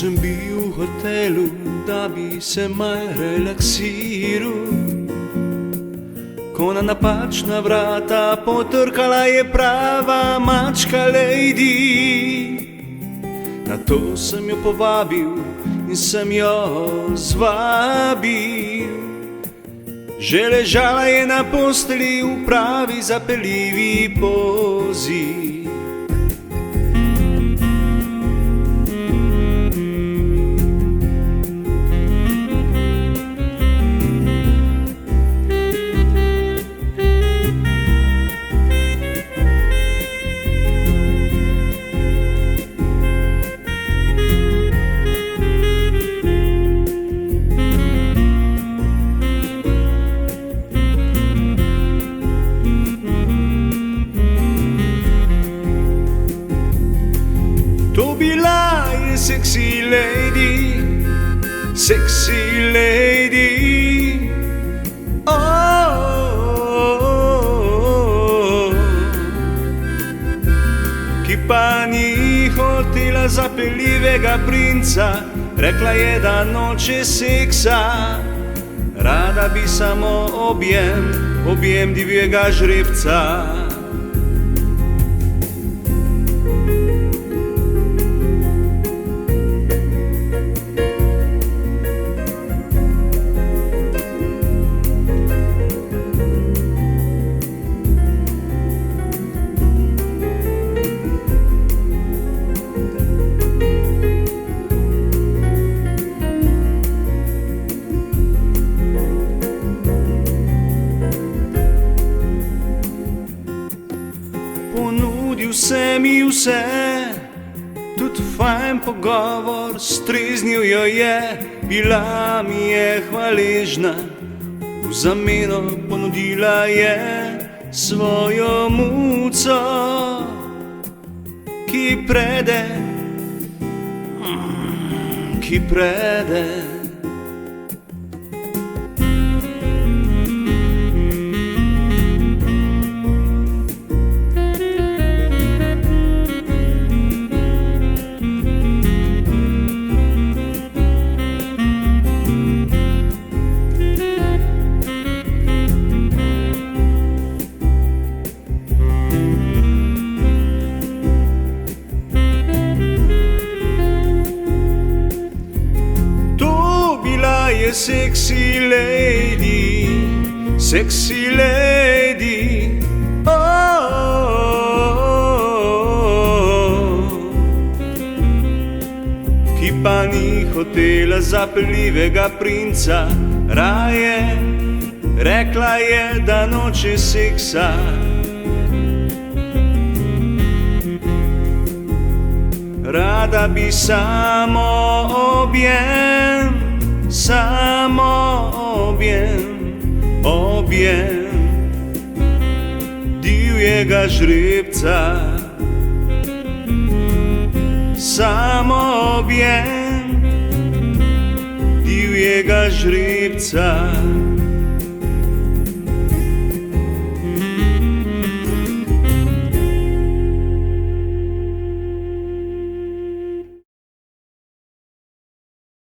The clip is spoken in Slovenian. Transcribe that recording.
sem bil v hotelu, da bi se malo relaksiral, ko na napačna vrata potrkala je prava mačka lady. Nato sem jo povabil in sem jo zvabil. Že ležala je na posteli v pravi zapeljivi pozi. To bila je sexy lady, sexy lady. Oh, ki pa ni hotela zapeljivega princa, rekla je, da noče seksa. Rada bi samo objem divjega žrebca. Ponudil se mi vse, tudi fajn pogovor, streznil jo je, bila mi je hvaležna. V zameno ponudila je svojo muco, ki prede. Sexy lady, sexy lady. Oh, ki pa ni hotela zapeljivega princa, raje rekla je, da noče seksa. Rada bi samo objem divjega žrebca. Samo objem divjega žrebca.